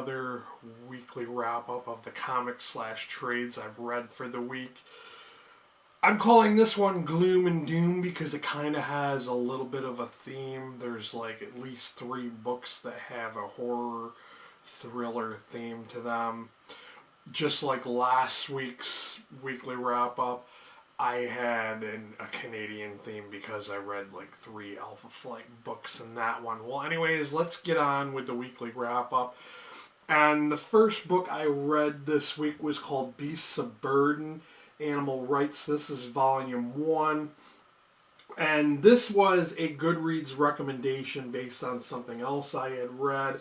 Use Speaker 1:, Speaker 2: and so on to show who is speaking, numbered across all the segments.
Speaker 1: another weekly wrap-up of the comics/trades I've read for the week. I'm calling this one Gloom and Doom because it kind of has a little bit of a theme. There's like at least 3 books that have a horror thriller theme to them. Just like last week's weekly wrap-up, I had a Canadian theme because I read like 3 Alpha Flight books in that one. Well, anyways, let's get on with the weekly wrap-up. And the first book I read this week was called Beasts of Burden, Animal Rights. This is volume 1. And this was a Goodreads recommendation based on something else I had read.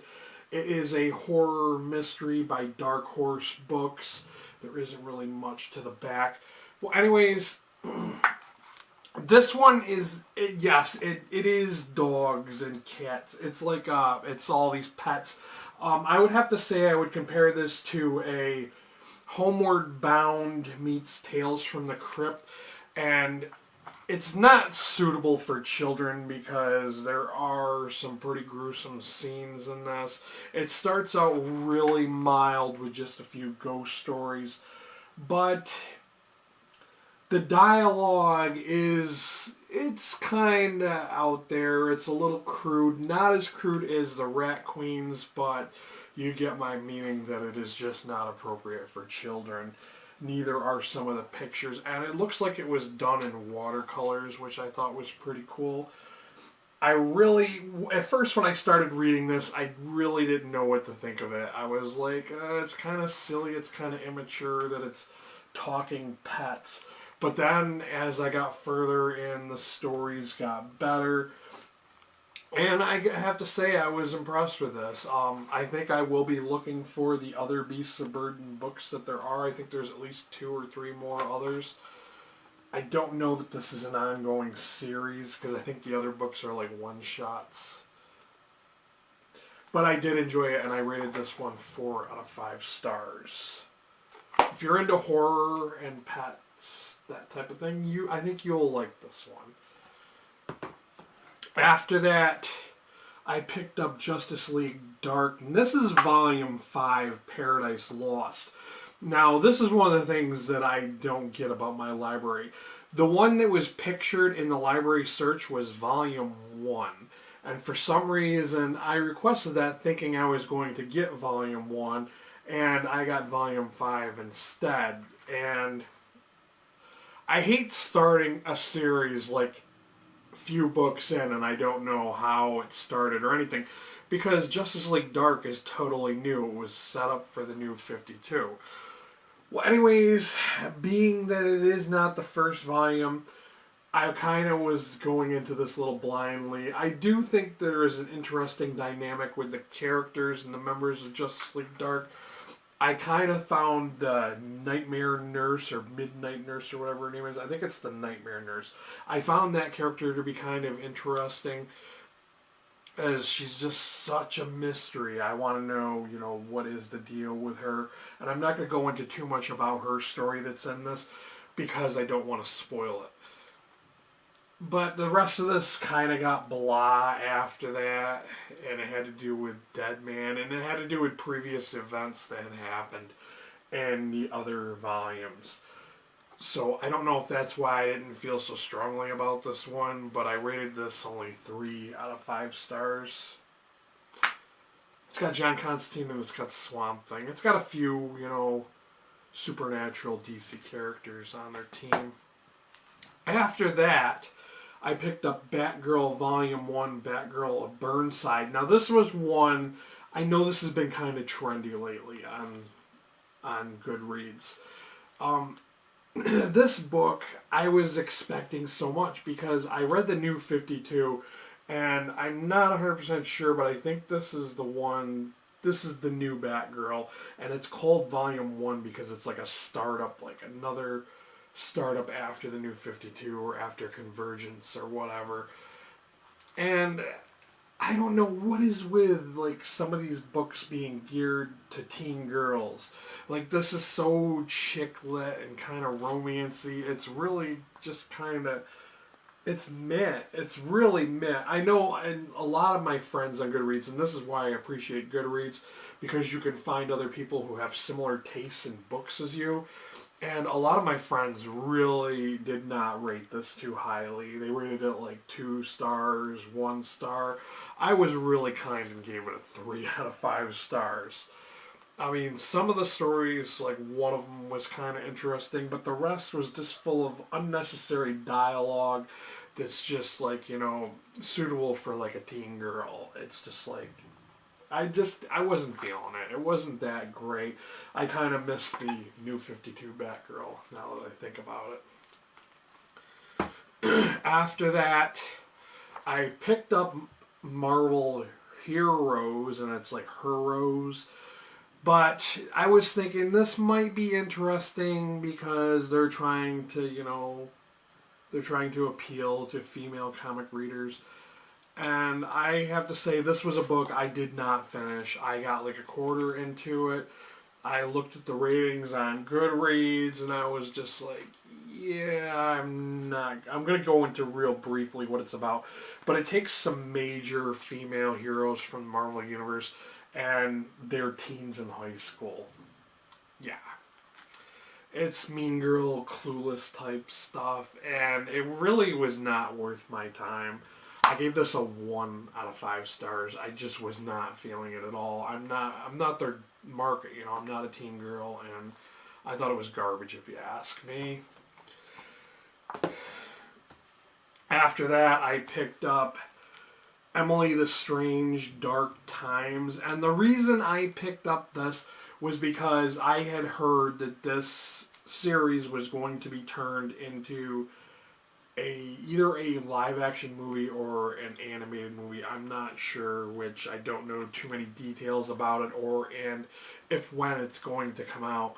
Speaker 1: It is a horror mystery by Dark Horse Books. There isn't really much to the back. Well, anyways, this one is, it is dogs and cats. It's like, it's all these pets. I would have to say I would compare this to a Homeward Bound meets Tales from the Crypt, and it's not suitable for children because there are some pretty gruesome scenes in this. It starts out really mild with just a few ghost stories, but the dialogue it's kind of out there. It's a little crude. Not as crude as the Rat Queens, but you get my meaning that it is just not appropriate for children. Neither are some of the pictures. And it looks like it was done in watercolors, which I thought was pretty cool. At first when I started reading this, I really didn't know what to think of it. I was like, it's kind of silly, it's kind of immature that it's talking pets. But then, as I got further in, the stories got better. And I have to say, I was impressed with this. I think I will be looking for the other Beasts of Burden books that there are. I think there's at least 2 or 3 more others. I don't know that this is an ongoing series, because I think the other books are like one-shots. But I did enjoy it, and I rated this one 4 out of 5 stars. If you're into horror and pets, that type of thing, I think you'll like this one. After that, I picked up Justice League Dark, and this is volume 5, Paradise Lost. Now, this is one of the things that I don't get about my library. The one that was pictured in the library search was volume 1, and for some reason, I requested that thinking I was going to get volume 1, and I got volume 5 instead. And I hate starting a series like few books in and I don't know how it started or anything, because Justice League Dark is totally new. It was set up for the new 52. Well, anyways, being that it is not the first volume, I kind of was going into this a little blindly. I do think there is an interesting dynamic with the characters and the members of Justice League Dark. I kind of found the Nightmare Nurse, or Midnight Nurse, or whatever her name is. I think it's the Nightmare Nurse. I found that character to be kind of interesting, as she's just such a mystery. I want to know, what is the deal with her. And I'm not going to go into too much about her story that's in this, because I don't want to spoil it. But the rest of this kind of got blah after that, and it had to do with Deadman, and it had to do with previous events that had happened in the other volumes. So I don't know if that's why I didn't feel so strongly about this one, but I rated this only 3 out of 5 stars. It's got John Constantine and it's got Swamp Thing. It's got a few, supernatural DC characters on their team. After that, I picked up Batgirl Volume 1, Batgirl of Burnside. Now, this was one, I know this has been kind of trendy lately on Goodreads. This book, I was expecting so much because I read the new 52, and I'm not 100% sure, but I think this is the one, this is the new Batgirl, and it's called Volume 1 because it's like a startup, like another startup after the new 52 or after Convergence or whatever. And I don't know what is with like some of these books being geared to teen girls. Like, this is so chick lit and kind of romancy. It's really just kind of It's meh. It's really meh. I know, and a lot of my friends on Goodreads, and this is why I appreciate Goodreads, because you can find other people who have similar tastes in books as you. And a lot of my friends really did not rate this too highly. They rated it like 2 stars, 1 star. I was really kind and gave it a 3 out of 5 stars. I mean, some of the stories, like one of them was kind of interesting, but the rest was just full of unnecessary dialogue that's just like, suitable for like a teen girl. It's just like, I wasn't feeling it. It wasn't that great. I kind of miss the New 52 Batgirl now that I think about it. After that, I picked up Marvel Heroes, and it's like Heroes. But I was thinking this might be interesting because they're trying to appeal to female comic readers. And I have to say, this was a book I did not finish. I got like a quarter into it. I looked at the ratings on Goodreads, and I was just like, yeah, I'm going to go into real briefly what it's about. But it takes some major female heroes from the Marvel Universe, and they're teens in high school. Yeah. It's Mean Girl, Clueless type stuff, and it really was not worth my time. I gave this a 1 out of 5 stars. I just was not feeling it at all. I'm not their market, I'm not a teen girl, and I thought it was garbage if you ask me. After that, I picked up Emily the Strange Dark Times, and the reason I picked up this was because I had heard that this series was going to be turned into either a live action movie or an animated movie. I'm not sure which. I don't know too many details about it and if when it's going to come out.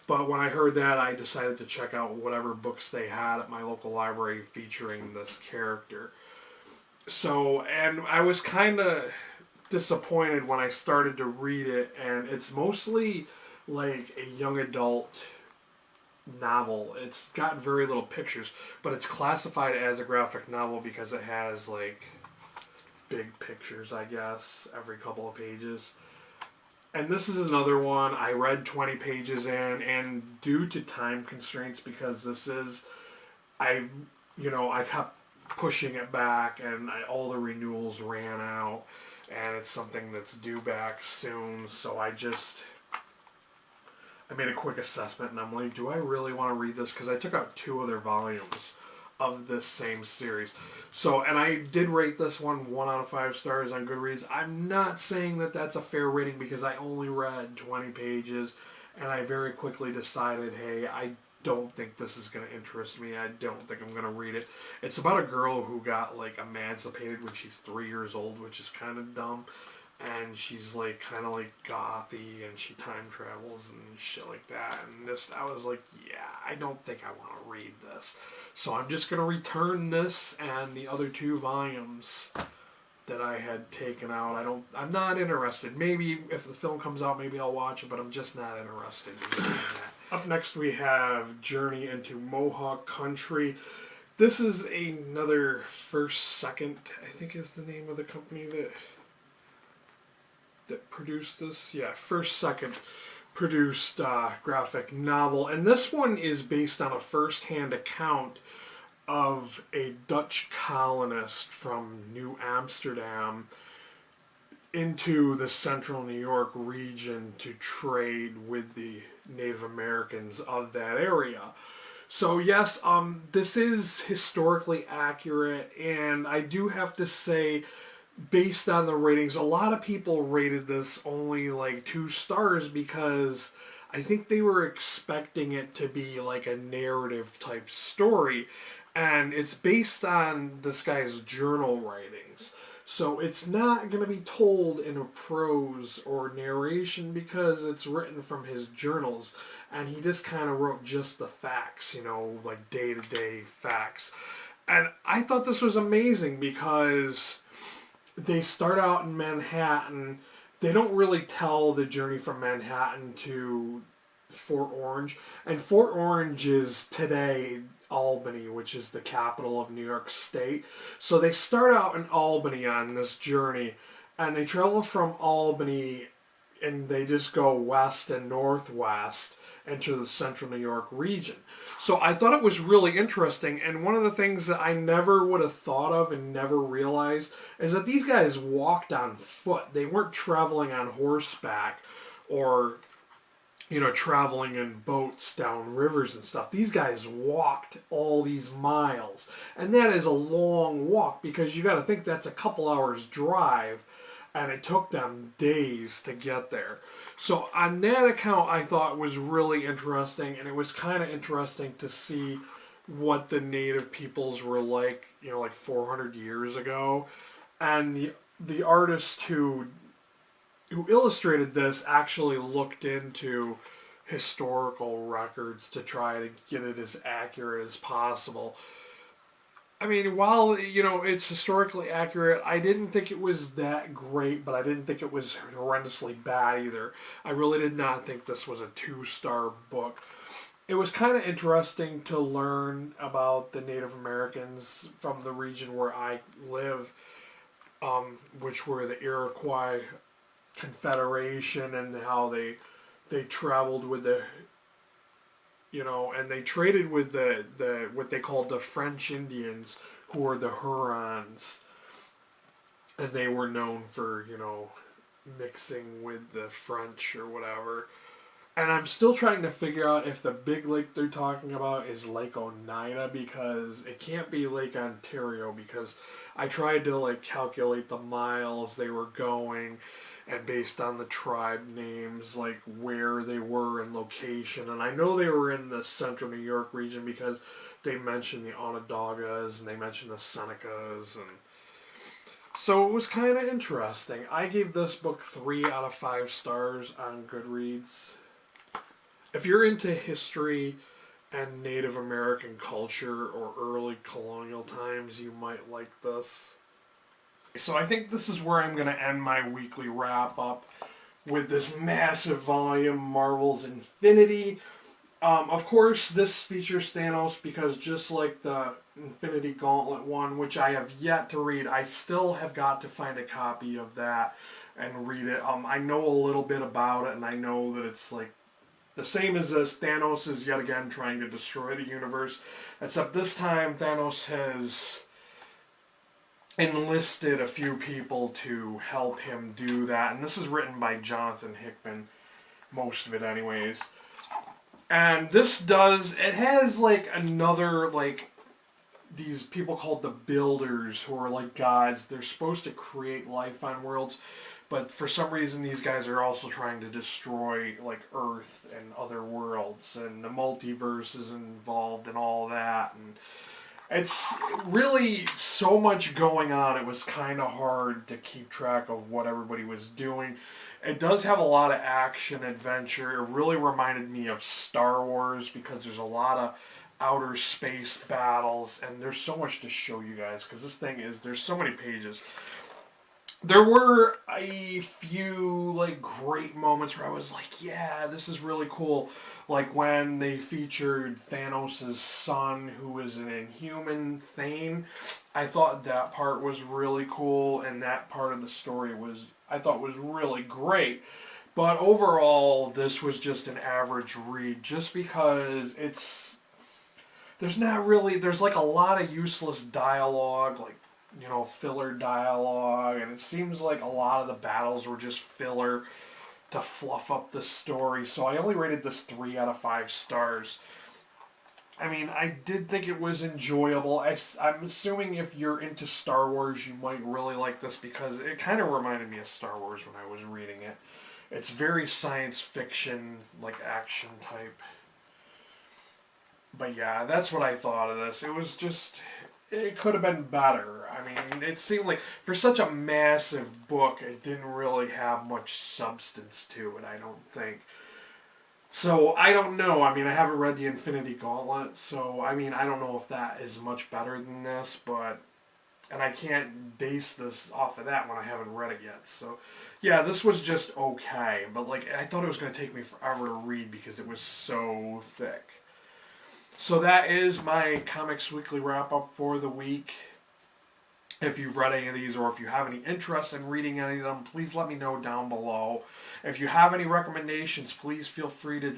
Speaker 1: But when I heard that, I decided to check out whatever books they had at my local library featuring this character. So, and I was kind of disappointed when I started to read it, and it's mostly like a young adult novel. It's got very little pictures, but it's classified as a graphic novel because it has like big pictures, I guess, every couple of pages. And this is another one. I read 20 pages in, and due to time constraints, because this is, I kept pushing it back, and all the renewals ran out, and it's something that's due back soon, so I made a quick assessment, and I'm like, do I really want to read this? Because I took out 2 other volumes of this same series. So, and I did rate this one 1 out of 5 stars on Goodreads. I'm not saying that that's a fair rating because I only read 20 pages, and I very quickly decided, hey, I don't think this is going to interest me. I don't think I'm going to read it. It's about a girl who got like emancipated when she's 3 years old, which is kind of dumb. And she's like kind of like gothy, and she time travels and shit like that. And I was like, yeah, I don't think I want to read this. So I'm just gonna return this and the other 2 volumes that I had taken out. I'm not interested. Maybe if the film comes out, maybe I'll watch it, but I'm just not interested in doing that. Up next we have Journey into Mohawk Country. This is another First Second, I think is the name of the company that produced this. Yeah, First Second produced graphic novel, and this one is based on a first-hand account of a Dutch colonist from New Amsterdam into the central New York region to trade with the Native Americans of that area. So yes, this is historically accurate, and I do have to say, based on the ratings, a lot of people rated this only like 2 stars because I think they were expecting it to be like a narrative type story, and it's based on this guy's journal writings. So it's not going to be told in a prose or narration because it's written from his journals, and he just kind of wrote just the facts, like day-to-day facts. And I thought this was amazing because they start out in Manhattan. They don't really tell the journey from Manhattan to Fort Orange. And Fort Orange is today Albany, which is the capital of New York State. So they start out in Albany on this journey, and they travel from Albany, and they just go west and northwest into the central New York region. So I thought it was really interesting, and one of the things that I never would have thought of and never realized is that these guys walked on foot. They weren't traveling on horseback or traveling in boats down rivers and stuff. These guys walked all these miles. And that is a long walk, because you got to think that's a couple hours drive, and it took them days to get there. So on that account, I thought was really interesting, and it was kind of interesting to see what the native peoples were like, like 400 years ago. And the artist who illustrated this actually looked into historical records to try to get it as accurate as possible. I mean, while, it's historically accurate, I didn't think it was that great, but I didn't think it was horrendously bad either. I really did not think this was a 2-star book. It was kind of interesting to learn about the Native Americans from the region where I live, which were the Iroquois Confederation, and how they traveled with and they traded with the what they called the French Indians, who were the Hurons, and they were known for mixing with the French or whatever. And I'm still trying to figure out if the big lake they're talking about is Lake Oneida, because it can't be Lake Ontario, because I tried to calculate the miles they were going, and based on the tribe names, where they were in location. And I know they were in the central New York region, because they mentioned the Onondagas, and they mentioned the Senecas, and so it was kind of interesting. I gave this book 3 out of 5 stars on Goodreads. If you're into history and Native American culture or early colonial times, you might like this. So I think this is where I'm going to end my weekly wrap-up, with this massive volume, Marvel's Infinity. Of course, this features Thanos, because just like the Infinity Gauntlet one, which I have yet to read, I still have got to find a copy of that and read it. I know a little bit about it, and I know that it's the same as this. Thanos is yet again trying to destroy the universe, except this time Thanos has enlisted a few people to help him do that. And this is written by Jonathan Hickman, most of it anyways. And it has another, these people called the Builders, who are like gods. They're supposed to create life on worlds, but for some reason these guys are also trying to destroy Earth and other worlds, and the multiverse is involved in all that, and it's really so much going on. It was kind of hard to keep track of what everybody was doing. It does have a lot of action, adventure. It really reminded me of Star Wars, because there's a lot of outer space battles, and there's so much to show you guys, because there's so many pages. There were a few great moments where I was like, yeah, this is really cool. Like when they featured Thanos' son, who is an Inhuman, Thane. I thought that part was really cool, and that part of the story I thought was really great. But overall, this was just an average read, just because there's a lot of useless dialogue, filler dialogue, and it seems like a lot of the battles were just filler to fluff up the story. So I only rated this 3 out of 5 stars. I mean, I did think it was enjoyable. I'm assuming if you're into Star Wars, you might really like this, because it kind of reminded me of Star Wars when I was reading it. It's very science fiction, action type. But yeah, that's what I thought of this. It could have been better. I mean, it seemed like, for such a massive book, it didn't really have much substance to it, I don't think. So, I don't know. I mean, I haven't read the Infinity Gauntlet, so, I mean, I don't know if that is much better than this, and I can't base this off of that when I haven't read it yet. So, yeah, this was just okay, but, I thought it was going to take me forever to read, because it was so thick. So that is my Comics Weekly wrap up for the week. If you've read any of these or if you have any interest in reading any of them, please let me know down below. If you have any recommendations, please feel free to,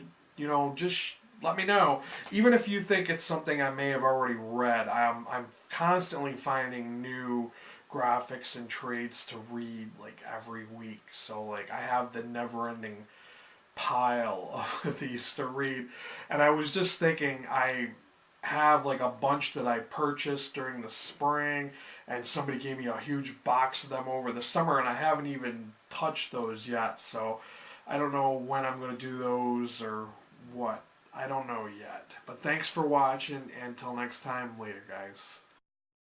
Speaker 1: just let me know. Even if you think it's something I may have already read, I'm constantly finding new graphics and trades to read like every week. So like I have the never-ending pile of these to read. And I was just thinking I have like a bunch that I purchased during the spring and somebody gave me a huge box of them over the summer and I haven't even touched those yet. So I don't know when I'm going to do those or what. I don't know yet. But thanks for watching and until next time, later guys.